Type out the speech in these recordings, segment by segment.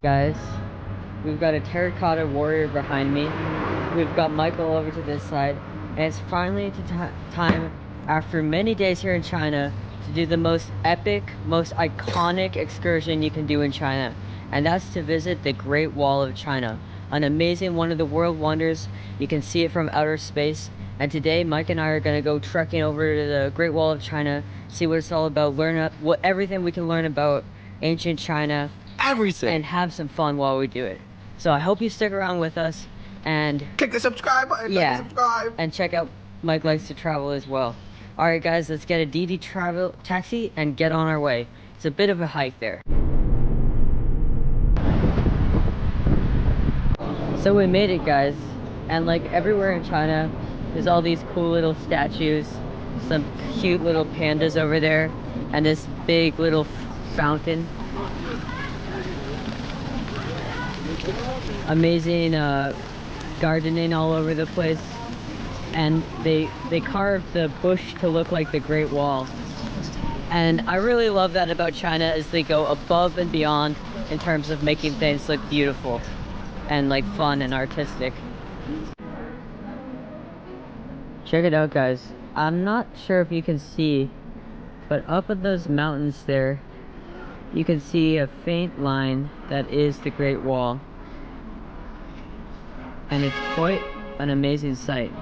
Guys, we've got a terracotta warrior behind me. We've got Michael over to this side, and it's finally time after many days here in China to do the most epic, most iconic excursion you can do in China, and that's to visit the Great Wall of China, an amazing one of the world wonders. You can see it from outer space, and today Mike and I are going to go trekking over to the Great Wall of China, see what it's all about, learn everything we can learn about ancient China, everything, and have some fun while we do it. So I hope you stick around with us and click the subscribe button. Yeah, subscribe. And check out Mike Likes to Travel as well. Alright guys, let's get a DD travel taxi and get on our way. It's a bit of a hike there. So we made it, guys, and like everywhere in China there's all these cool little statues, some cute little pandas over there, and this big little fountain. Amazing gardening all over the place, and they carved the bush to look like the Great Wall. And I really love that about China, is they go above and beyond in terms of making things look beautiful and like fun and artistic. Check it out, guys. I'm not sure if you can see, but up in those mountains there you can see a faint line that is the Great Wall. And it's quite an amazing sight.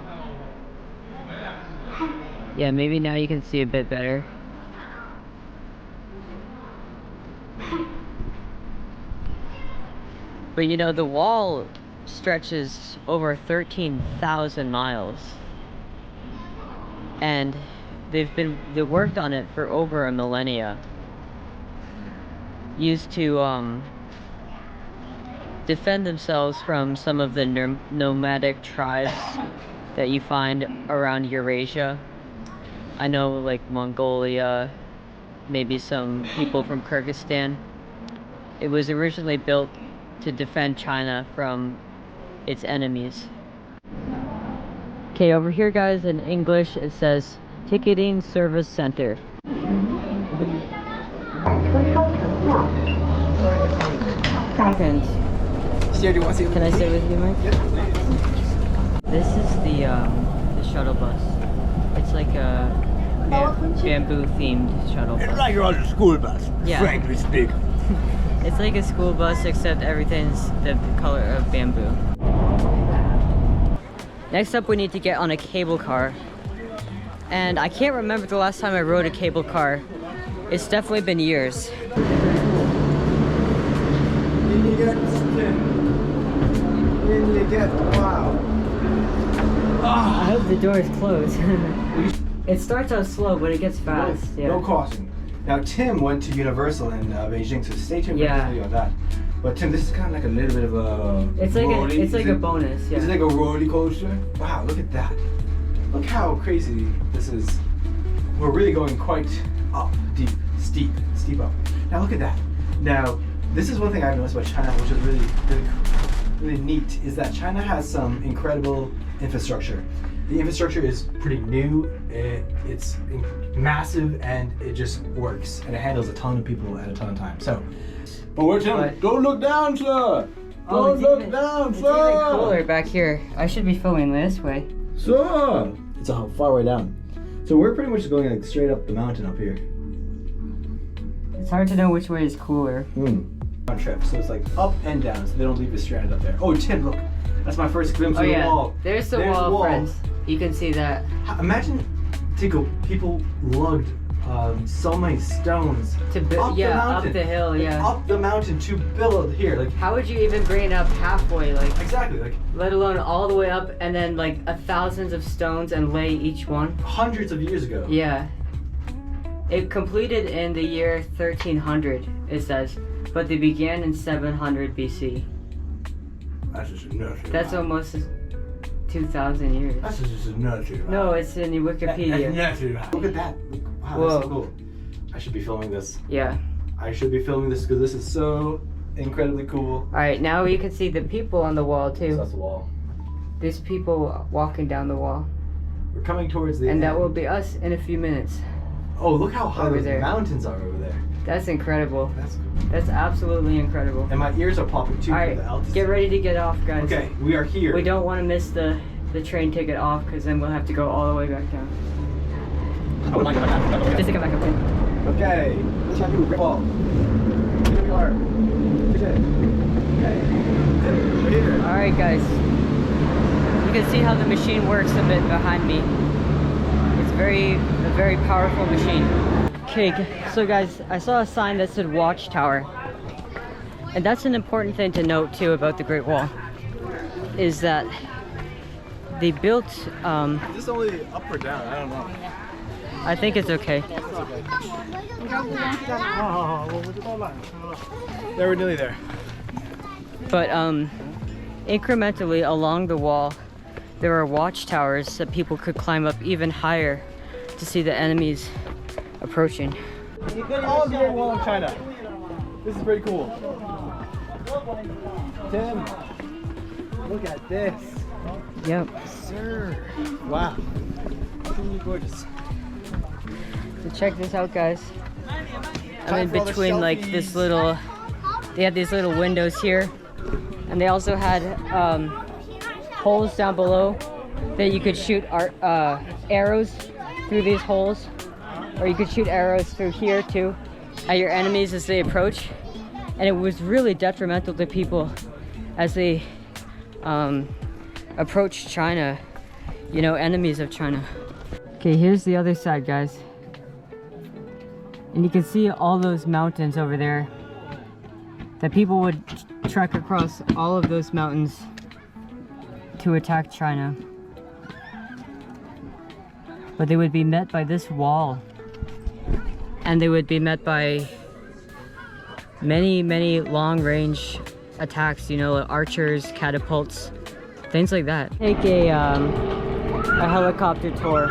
Yeah, maybe now you can see a bit better. But you know, the wall stretches over 13,000 miles. And they worked on it for over a millennia. Used to defend themselves from some of the nomadic tribes that you find around Eurasia. I know, like Mongolia, maybe some people from Kyrgyzstan. It was originally built to defend China from its enemies. Okay, over here, guys, in English it says Ticketing Service Center. Can I sit with you, Mike? Yeah. This is the shuttle bus. It's like a bamboo themed shuttle bus. It's like you're on a school bus, Yeah. frankly speaking. It's like a school bus, except everything's the color of bamboo. Next up, we need to get on a cable car. And I can't remember the last time I rode a cable car. It's definitely been years. Wow. I hope the door is closed. It starts out slow, but it gets fast. No, no caution. Now Tim went to Universal in Beijing, so stay tuned for Yeah. this video on that. But Tim, this is kind of like a little bit of a. It's like a bonus. Yeah. Is it like a roller coaster? Wow, look at that. Look how crazy this is. We're really going quite up, deep, steep up. Now look at that. Now, this is one thing I've noticed about China, which is really neat, is that China has some incredible infrastructure. The infrastructure is pretty new, it's massive, and it just works, and it handles a ton of people at a ton of time. So, but we're telling you, don't look down, sir. Don't look down, it's sir. It's even cooler back here. I should be filming this way. Sir, it's a far way down. So we're pretty much just going like straight up the mountain up here. It's hard to know which way is cooler. On trip, so it's like up and down, so they don't leave us stranded up there. Oh, Tim, look, that's my first glimpse of the wall. There's the wall, friends. You can see that. Imagine, Tico, people lugged so many stones To up the mountain. up the hill, Like, yeah. up the mountain to build here, like How would you even bring it up halfway, like? exactly, like Let alone all the way up, and then like thousands of stones and lay each one. hundreds of years ago. Yeah. It completed in the year 1300, it says, but they began in 700 BC. That's just a nutty. That's almost 2,000 years. That's just a nutty. No, it's in Wikipedia. That's nutty. Look at that. Wow, Whoa. that's so cool. I should be filming this. Yeah. I should be filming this because this is so incredibly cool. Alright, now you can see the people on the wall So too. that's the wall. There's people walking down the wall. We're coming towards the And end. that will be us in a few minutes. Oh, look how high over those there. mountains are over there. That's incredible. That's cool. That's absolutely incredible. And my ears are popping too. All for right, the altitude. get ready to get off, guys. Okay, we are here. We don't want to miss the train ticket off, because then we'll have to go all the way back down. Just to get back up in. Okay, let's try to do a great wall. Here we are. Okay. We're here. All right, guys. You can see how the machine works a bit behind me. It's a very powerful machine. Okay, so guys, I saw a sign that said Watchtower. And that's an important thing to note too about the Great Wall, is that they built, Is this only up or down? I don't know. I think it's okay. Yeah, we're nearly there. But incrementally along the wall, there are watchtowers that people could climb up even higher to see the enemies approaching. All the Great Wall of China. This is pretty cool. Tim, look at this. Yep. Sir. Wow. Truly gorgeous. So check this out, guys. I'm Time in for all the between like this selfies. little, they had these little windows here, and they also had holes down below that you could shoot arrows through these holes, or you could shoot arrows through here too at your enemies as they approach. And it was really detrimental to people as they approached China, you know, enemies of China. Okay, here's the other side, guys. And you can see all those mountains over there, that people would trek across all of those mountains to attack China. But they would be met by this wall, and they would be met by many long-range attacks, you know, archers, catapults, things like that. Take a helicopter tour.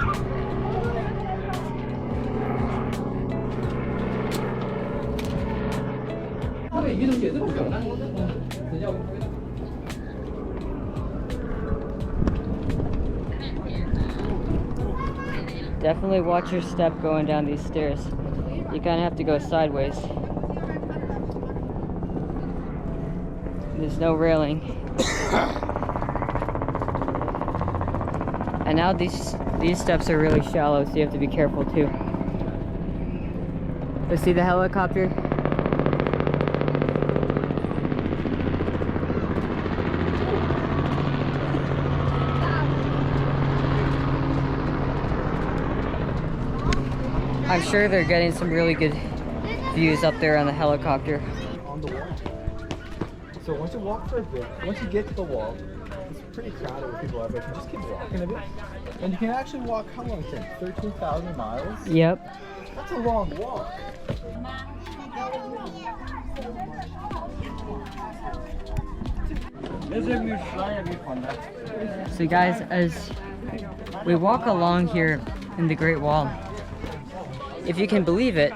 Definitely watch your step going down these stairs. You kind of have to go sideways. There's no railing. And now these steps are really shallow, so you have to be careful too. So see the helicopter? I'm sure they're getting some really good views up there on the helicopter. On the wall. So once you walk for a bit, once you get to the wall, it's pretty crowded with people everywhere. You just keep walking a bit. And you can actually walk, how long, Tim? 13,000 miles? Yep. That's a long walk. So guys, as we walk along here in the Great Wall, if you can believe it,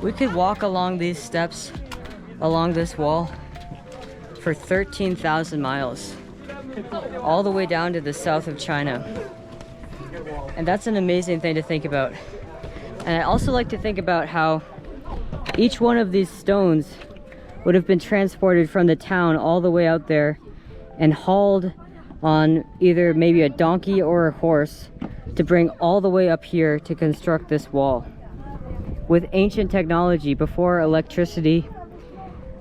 we could walk along these steps, along this wall, for 13,000 miles, all the way down to the south of China. And that's an amazing thing to think about. And I also like to think about how each one of these stones would have been transported from the town all the way out there and hauled on either maybe a donkey or a horse to bring all the way up here to construct this wall. With ancient technology, before electricity,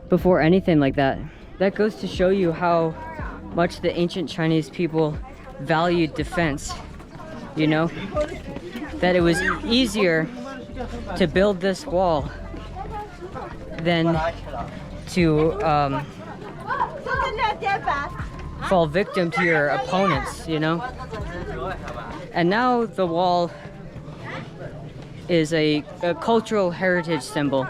before anything like that. That goes to show you how much the ancient Chinese people valued defense, you know? That it was easier to build this wall than to fall victim to your opponents, you know? And now the wall is a cultural heritage symbol.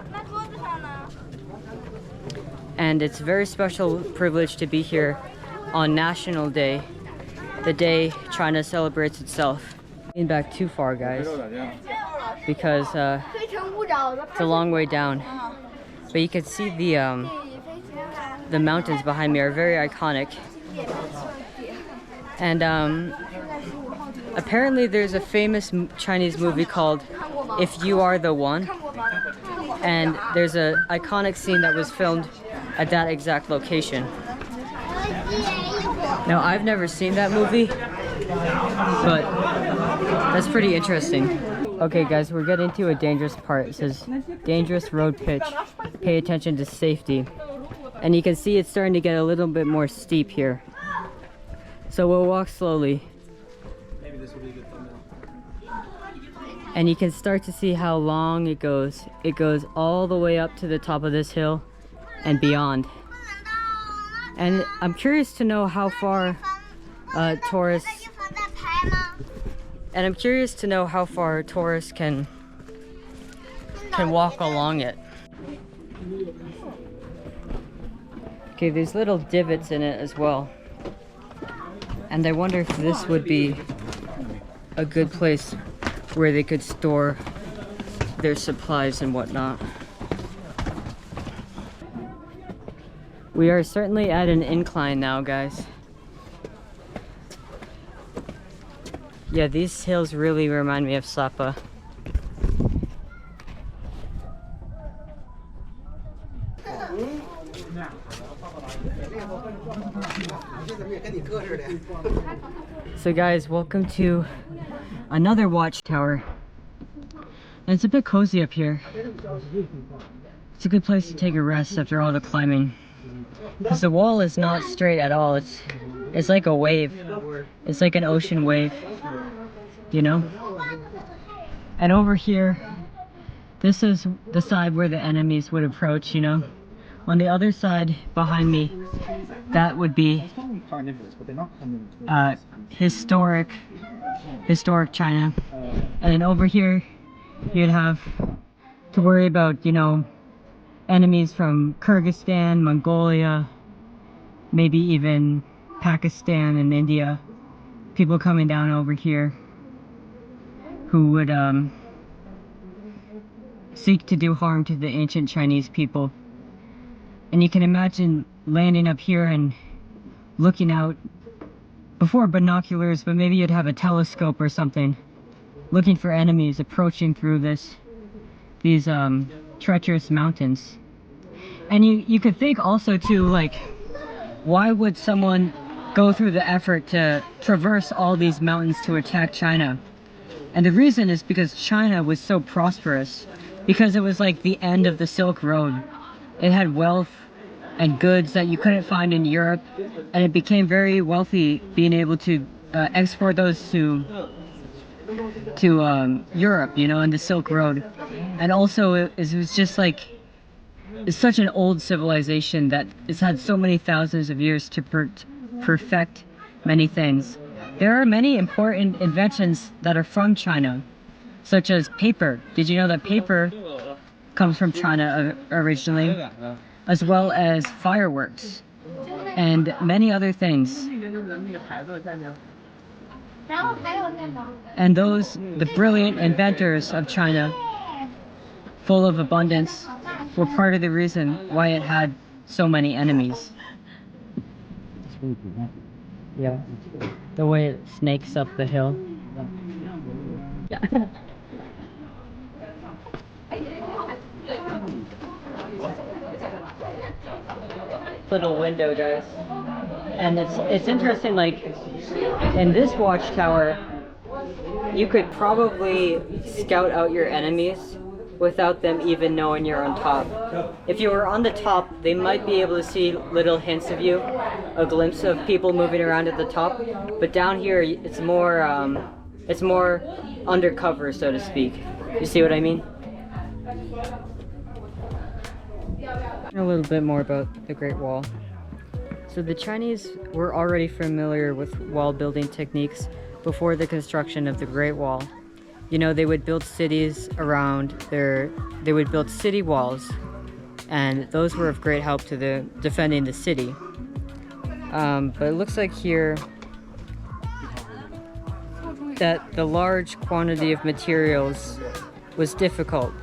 And it's a very special privilege to be here on National Day, the day China celebrates itself. Getting back too far, guys, because it's a long way down. But you can see the mountains behind me are very iconic. And apparently there's a famous Chinese movie called If You Are the One. and there's a iconic scene that was filmed at that exact location. Now, I've never seen that movie, but that's pretty interesting. Okay guys, we're getting to a dangerous part. It says dangerous road pitch, pay attention to safety. And you can see it's starting to get a little bit more steep here. So we'll walk slowly. Maybe this will be a good thumbnail. And you can start to see how long it goes. It goes all the way up to the top of this hill and beyond. And I'm curious to know how far tourists can walk along it. Okay, there's little divots in it as well. And I wonder if this would be a good place where they could store their supplies and whatnot. We are certainly at an incline now, guys. Yeah, these hills really remind me of Sapa. So guys, welcome to another watchtower. And it's a bit cozy up here. It's a good place to take a rest after all the climbing. Because the wall is not straight at all. It's like a wave. It's like an ocean wave, you know? And over here, this is the side where the enemies would approach, you know? On the other side, behind me, that would be historic China. And then over here, you'd have to worry about, you know, enemies from Kyrgyzstan, Mongolia, maybe even Pakistan and India. People coming down over here who would seek to do harm to the ancient Chinese people. And you can imagine landing up here and looking out, before binoculars, but maybe you'd have a telescope or something, looking for enemies approaching through these treacherous mountains. And you could think also too, like, why would someone go through the effort to traverse all these mountains to attack China? And the reason is because China was so prosperous, because it was like the end of the Silk Road. It had wealth and goods that you couldn't find in Europe, and it became very wealthy being able to export those to Europe, you know, in the Silk Road. And also it was just like, it's such an old civilization that it's had so many thousands of years to perfect many things. There are many important inventions that are from China, such as paper. Did you know that paper comes from China originally? As well as fireworks and many other things. And the brilliant inventors of China, full of abundance, were part of the reason why it had so many enemies. Yeah, the way it snakes up the hill. Little window, guys, and it's interesting. Like in this watchtower, you could probably scout out your enemies without them even knowing you're on top. If you were on the top, they might be able to see little hints of you, a glimpse of people moving around at the top. But down here, it's more undercover, so to speak. You see what I mean? A little bit more about the Great Wall. So the Chinese were already familiar with wall building techniques before the construction of the Great Wall. You know, they would build cities around they would build city walls, and those were of great help to defending the city. But it looks like here that the large quantity of materials was difficult.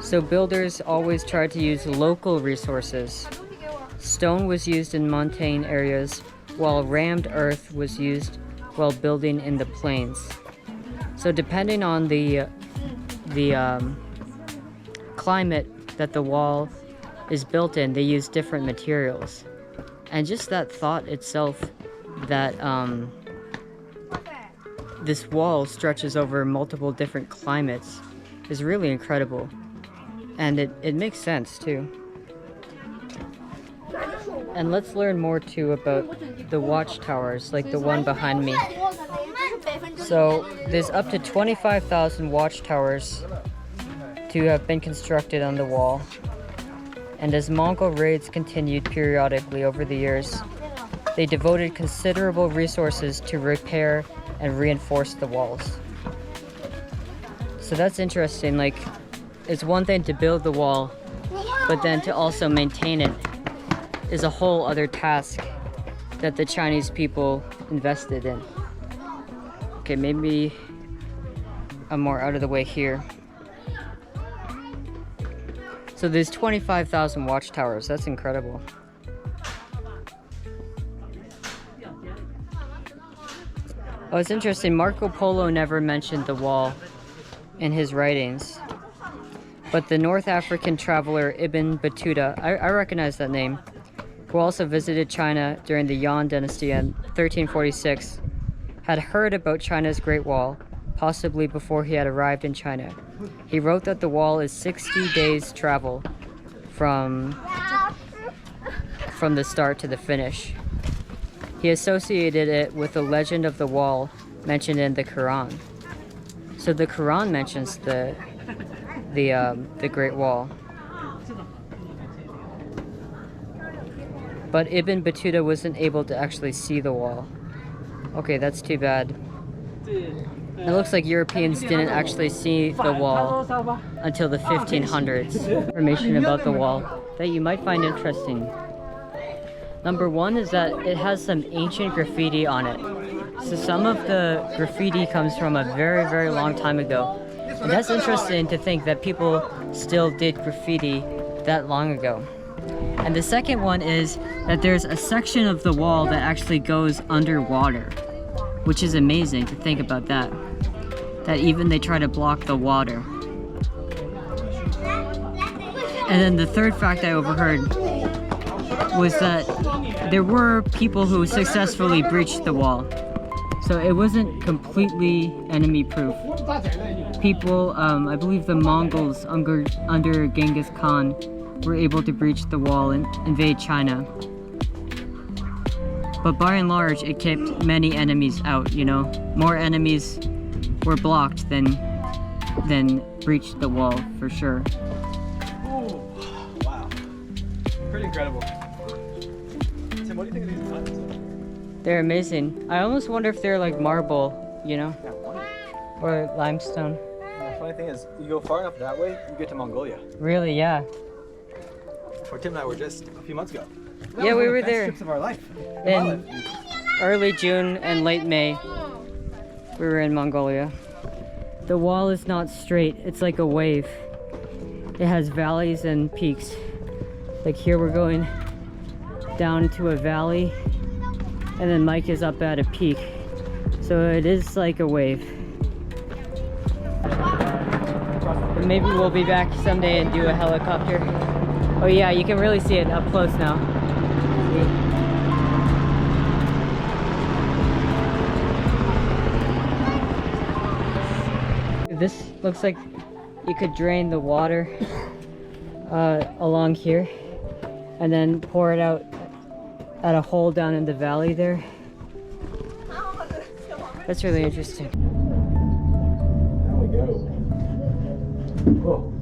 So builders always tried to use local resources. Stone was used in montane areas, while rammed earth was used while building in the plains. So depending on the climate that the wall is built in, they use different materials. And just that thought itself, that this wall stretches over multiple different climates, is really incredible. And it makes sense too. And let's learn more too about the watchtowers, like the one behind me. So there's up to 25,000 watchtowers to have been constructed on the wall. And as Mongol raids continued periodically over the years, they devoted considerable resources to repair and reinforce the walls. So that's interesting. Like, it's one thing to build the wall, but then to also maintain it is a whole other task that the Chinese people invested in. Okay, maybe I'm more out of the way here. So there's 25,000 watchtowers. That's incredible. Oh, it's interesting. Marco Polo never mentioned the wall in his writings. But the North African traveler Ibn Battuta, I recognize that name, who also visited China during the Yuan dynasty in 1346, had heard about China's Great Wall, possibly before he had arrived in China. He wrote that the wall is 60 days travel from the start to the finish. He associated it with the legend of the wall mentioned in the Quran. So the Quran mentions the Great Wall. But Ibn Battuta wasn't able to actually see the wall. Okay, that's too bad. It looks like Europeans didn't actually see the wall until the 1500s. Information about the wall that you might find interesting. Number one is that it has some ancient graffiti on it. So some of the graffiti comes from a very, very long time ago. And that's interesting to think that people still did graffiti that long ago. And the second one is that there's a section of the wall that actually goes underwater, which is amazing to think about that. That even they try to block the water. And then the third fact I overheard was that there were people who successfully breached the wall. So it wasn't completely enemy-proof. People, I believe the Mongols under Genghis Khan were able to breach the wall and invade China. But by and large, it kept many enemies out, you know? More enemies were blocked than breached the wall, for sure. Ooh, wow. Pretty incredible. Tim, what do you think of these buttons? They're amazing. I almost wonder if they're like marble, you know? Or limestone. The funny thing is, you go far enough that way, you get to Mongolia. Really, yeah. Where Tim and I were just a few months ago. Yeah, we were Best there. trips of our life. In early June and late May, we were in Mongolia. The wall is not straight, it's like a wave. It has valleys and peaks. Like here we're going down to a valley, and then Mike is up at a peak. So it is like a wave. But maybe we'll be back someday and do a helicopter. Oh yeah, you can really see it up close now. This looks like you could drain the water along here and then pour it out at a hole down in the valley there. That's really interesting. There we go. Whoa.